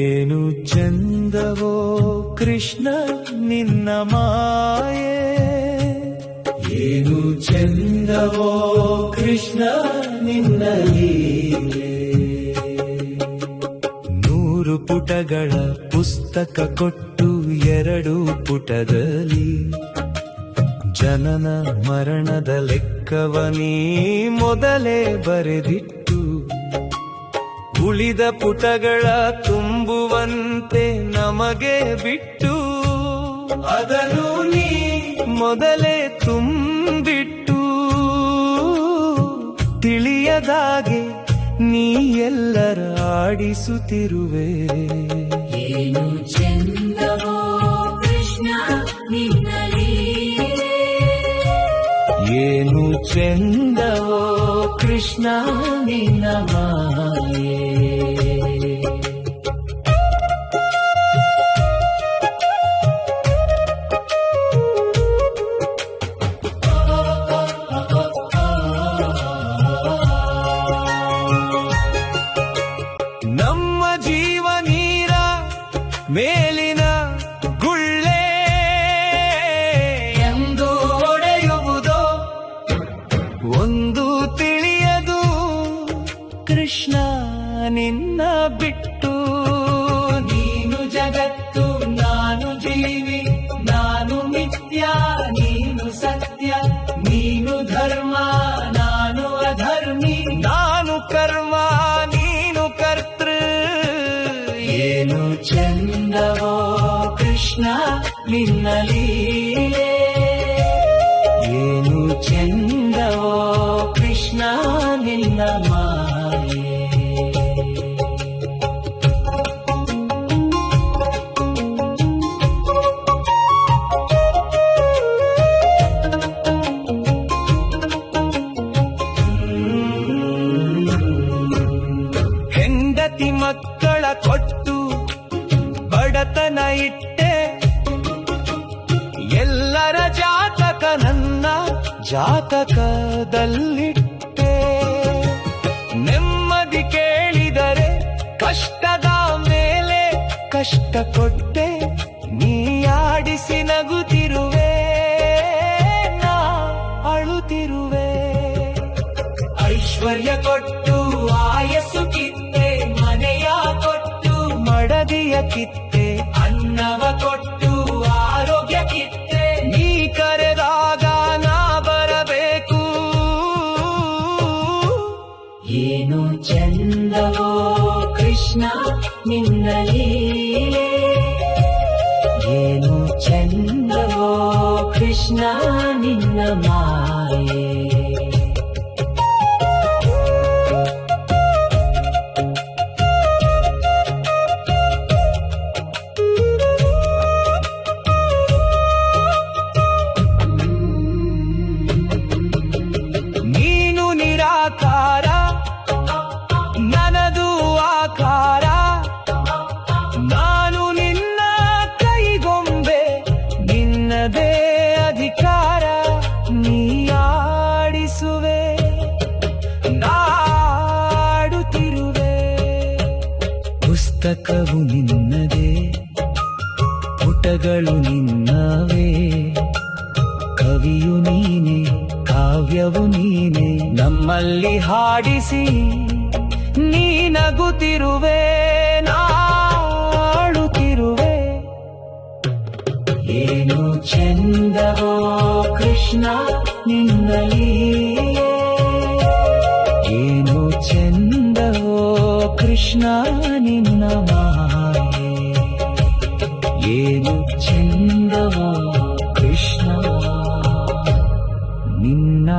ಏನು ಚಂದವೋ ಕೃಷ್ಣ ನಿನ್ನ ಮಾಯೆ, ಏನು ಚಂದವೋ ಕೃಷ್ಣ ನಿನ್ನ ಲೀಲೆ. 100 ಪುಟಗಳ ಪುಸ್ತಕ ಕೊಟ್ಟು 2 ಪುಟದಲ್ಲಿ ಜನನ ಮರಣದ ಲೆಕ್ಕವನೀ ಮೊದಲೇ ಬರೆದಿಟ್ಟು, ಉಳಿದ ಪುಟಗಳ ತುಂಬುವಂತೆ ನಮಗೆ ಬಿಟ್ಟು, ಅದನ್ನು ನೀ ಮೊದಲೇ ತುಂಬಿಟ್ಟು, ತಿಳಿಯದಾಗೆ ನೀ ಎಲ್ಲರ ಆಡಿಸುತ್ತಿರುವೆ. ಏನು ಚಂದವೋ ಕೃಷ್ಣ ನಿನ್ನ ಲೀಲೆ, ಏನು ಚಂದವೋ ಕೃಷ್ಣ ನಿನ್ನ ಮಾಯೆ. ನಮ್ಮ ಜೀವ ನೀರ ಮೇಲಿನ ಗುಳ್ಳೆ ಎಂದು ಒಡೆಯುವುದೋ ಒಂದು ತಿಳಿಯದು ಕೃಷ್ಣ ನಿನ್ನ ಬಿಟ್ಟು. ನೀನು ಜಗತ್ತು ನಾನು ಜೀವಿ, ನಾನು ಮಿಥ್ಯ ನೀನು ಸತ್ಯ, ನೀನು ಧರ್ಮ ನಾನು ಅಧರ್ಮಿ, ನಾನು ಕರ್ಮ ನೀನು ಕರ್ತೃ. ಏನು ಚಂದವೋ ಕೃಷ್ಣ ನಿನ್ನ ಲೀಲೆ, ಏನು ಚಂದವೋ ಕೃಷ್ಣ ನಿನ್ನ ಮಾಯೆ. ಹೆಂಡತಿ ಮಕ್ಕಳ ಕೊಟ್ಟು ಬಡತನ ಇಟ್ಟೆ, ಎಲ್ಲರ ಜಾತಕ ನನ್ನ ಜಾತಕದಲ್ಲಿಟ್ಟೆ. ನೆಮ್ಮದಿ ಕೇಳಿದರೆ ಕಷ್ಟದ ಮೇಲೆ ಕಷ್ಟ ಕೊಟ್ಟೆ, ನೀ ಆಡಿಸಿ ನಗುತ್ತಿರುವೆ ನಾ ಅಳುತ್ತಿರುವೆ. ಐಶ್ವರ್ಯ ಕೊಟ್ಟು ಆಯಸ್ಸು ಕಿತ್ತೆ, ಮನೆಯ ಕೊಟ್ಟು ಮಡದಿಯ ಕಿತ್ತೆ, ಅನ್ನವ ಕೊಟ್ಟು ಆರೋಗ್ಯ ಕಿತ್ತೆ, ನೀ ಕರೆದಾಗ ನಾ ಬರಬೇಕು. ಏನು ಚಂದವೋ ಕೃಷ್ಣ ನಿನ್ನ ಲೀಲೆ, ಏನು ಚಂದವೋ ಕೃಷ್ಣ ನಿನ್ನ ಮಾಯೆ. ನೀನು ನಿರಾಕಾರ ನನದು ಆಕಾರ, ನಾನು ನಿನ್ನ ಕೈಗೊಂಬೆ ನಿನ್ನದೇ ಅಧಿಕಾರ. ನೀ ಆಡಿಸುವೆ ನಾಡುತ್ತಿರುವೆ. ಪುಸ್ತಕವು ನಿನ್ನದೇ, ಪುಟಗಳು ನಿನ್ನವೇ, ಕವಿಯು ನೀನೆ ಕಾವ್ಯವು ನೀನೆ, ನಮ್ಮಲ್ಲಿ ಹಾಡಿಸಿ ನೀ ನಗುತ್ತಿರುವೆ ನಾಡುತ್ತಿರುವೆ. ಏನು ಚಂದವೋ ಕೃಷ್ಣ ನಿನ್ನ ಲೀಲೆ, ಏನು ಚಂದವೋ ಕೃಷ್ಣ ನಿನ್ನ ಮಾಯೆ. ಏನು ಚಂದವೋ ಕೃಷ್ಣ ನಿನ್ನ